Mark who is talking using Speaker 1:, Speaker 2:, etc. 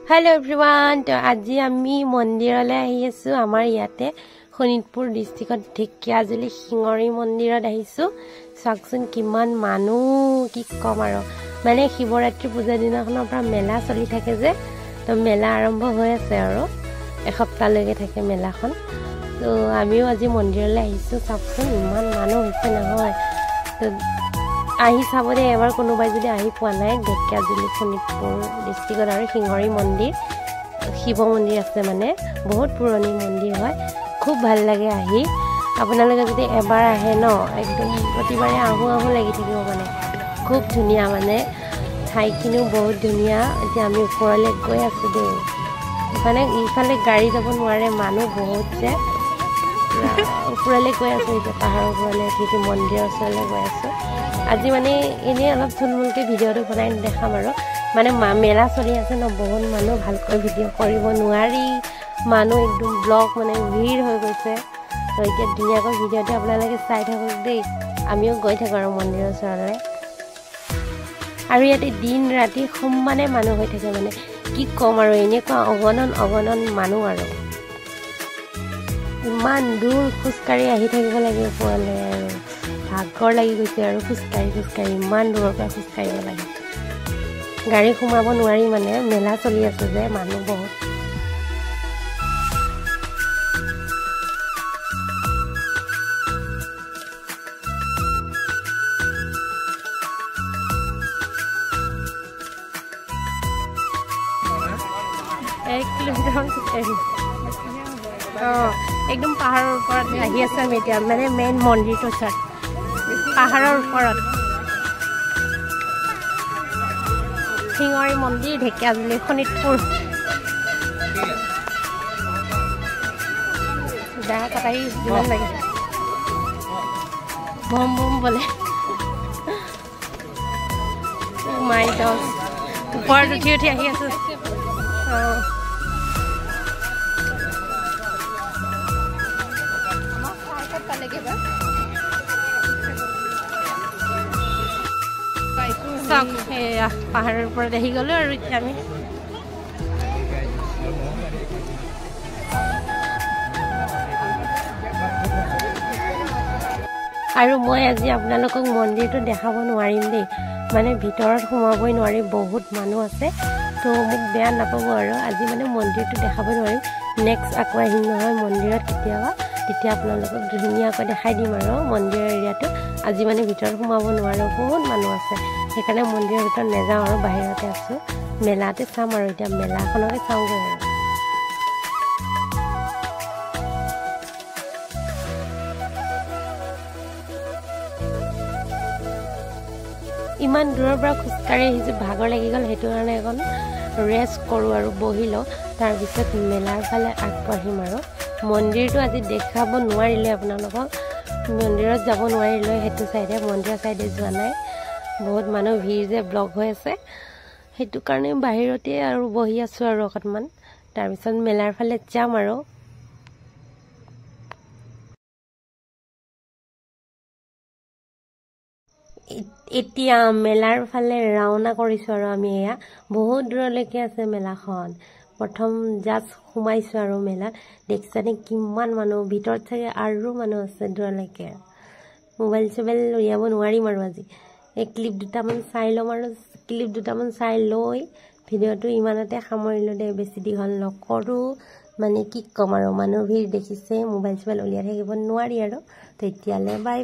Speaker 1: Hello everyone, to আজি আমি মন্দিৰলৈ আহি আছো আমাৰ ইয়াতে শোণিতপুৰ ডিস্ট্ৰিক্টত ঢেকিয়াজুলি সিঙৰি মন্দিৰত আহিছো চাকচোন কিমান মানুহ কি কম আৰু মানে শিৱৰাত্ৰি পূজা দিনাখনৰ পৰা মেলা চলি থাকে যে তো মেলা আৰম্ভ হৈ আছে আৰু এসপ্তাহ লৈকে থাকে মেলাখন তো আমিও আজি মন্দিৰলৈ আহিছো চাকচোন ইমান মানুহ হৈছে নহয় তো আহি চাবৰে এবাৰ কোনোবাই যদি আহি পোৱা নাই ঢেকিয়াজুলি শোণিতপুৰ ডিস্ট্ৰিক্টত আৰু সিঙৰি মন্দিৰ শিৱ মন্দিৰ আছে মানে বহুত পুৰণি মন্দিৰ হয় খুব ভাল লাগে আহি আপোনালোকে যদি এবাৰ আহে ন একদম প্ৰতিবাৰে আহো লাগি থাকিব মানে খুব ধুনীয়া মানে ঠাইখিনিও বহুত ধুনীয়া এতিয়া আমি ওপৰলৈ গৈ আছো দেই মানে ইফালে গাড়ী যাব নোৱাৰে মানুহ বহুত যে ওপৰলৈ গৈ আছো এতিয়া পাহাৰৰ ওপৰলৈ উঠি মন্দিৰৰ ওচৰলৈ গৈ আছো আজি মানে এনেই অলপ থুলমুলকৈ ভিডিঅ'টো বনাই দেখাম আৰু মানে মেলা চলি আছে ন বহুত মানুহ ভালকৈ ভিডিঅ' কৰিব নোৱাৰি মানুহ একদম ব্লগ মানে ভিৰ হৈ গৈছে তো এতিয়া ধুনীয়াকৈ ভিডিঅ'টো আপোনালোকে চাই থাকক দেই আমিও গৈ থাকোঁ আৰু মন্দিৰৰ ওচৰলৈ আৰু ইয়াতে দিন ৰাতি সমানে মানুহ হৈ থাকে মানে কি ক'ম আৰু এনেকুৱা অগণন মানুহ আৰু ইমান দূৰ খোজকাঢ়ি আহি থাকিব লাগে ওপৰলৈ আৰু ভাগৰ লাগি গৈছে আৰু খোজকাঢ়ি ইমান দূৰৰ পৰা খোজকাঢ়িব লাগে গাড়ী সোমাব নোৱাৰি মানে মেলা চলি আছে যে মানুহ বহুত এক কিলোমিটাৰ খোজকাঢ়ি একদম পাহাৰৰ ওপৰত আহি আছে আমি এতিয়া মানে মেইন মন্দিৰটোৰ ওচৰত পাহাৰৰ ওপৰত সিঙৰি মন্দিৰ ঢেকিয়াজুলি শোণিতপুৰ দা কটাৰী যিমান লাগে বম বোলে মাই গড ওপৰত উঠি আহি আছো পাহাৰৰ ওপৰত আহি গ'লো আৰু এতিয়া আমি আৰু মই আজি আপোনালোকক মন্দিৰটো দেখাব নোৱাৰিম দেই মানে ভিতৰত সোমাবই নোৱাৰি বহুত মানুহ আছে তো মোক বেয়া নাপাব আৰু আজি মানে মন্দিৰটো দেখাব নোৱাৰিম নেক্সট আকৌ আহিম নহয় মন্দিৰত কেতিয়াবা তেতিয়া আপোনালোকক ধুনীয়াকৈ দেখাই দিম আৰু মন্দিৰৰ এৰিয়াটো আজি মানে ভিতৰত সোমাব নোৱাৰো বহুত মানুহ আছে সেইকাৰণে মন্দিৰৰ ভিতৰত নেযাওঁ আৰু বাহিৰতে আছো মেলাতে চাম আৰু এতিয়া মেলাখনকে চাওঁগৈ আৰু ইমান দূৰৰ পৰা খোজকাঢ়ি আহিছোঁ ভাগৰ লাগি গ'ল সেইটো কাৰণে এখন ৰেষ্ট কৰোঁ আৰু বহি লওঁ তাৰপিছত মেলাৰ ফালে আগবাঢ়িম আৰু মন্দিৰটো আজি দেখাব নোৱাৰিলে আপোনালোকক মন্দিৰত যাব নোৱাৰিলে সেইটো চাইডে মন্দিৰৰ চাইডে যোৱা নাই বহুত মানুহ ভিৰ যে ব্লক হৈ আছে সেইটো কাৰণে বাহিৰতে আৰু বহি আছোঁ আৰু অকণমান তাৰপিছত মেলাৰ ফালে যাম আৰু এতিয়া মেলাৰ ফালে ৰাওনা কৰিছোঁ আৰু আমি এয়া বহুত দূৰলৈকে আছে মেলাখন প্ৰথম জাষ্ট সোমাইছোঁ আৰু মেলাত দেখিছানে কিমান মানুহ ভিতৰত চাগে আৰু মানুহ আছে দূৰলৈকে মোবাইল চোবাইল উলিয়াব নোৱাৰিম আৰু আজি এই ক্লিপ দুটামান চাই ল'ম আৰু ক্লিপ দুটামান চাই লৈ ভিডিঅ'টো ইমানতে সামৰিলোঁ দে বেছি দীঘল নকৰোঁ মানে কি ক'ম আৰু মানুহ ভিৰ দেখিছে মোবাইল চোবাইল উলিয়াই থাকিব নোৱাৰি আৰু তেতিয়ালৈ বাই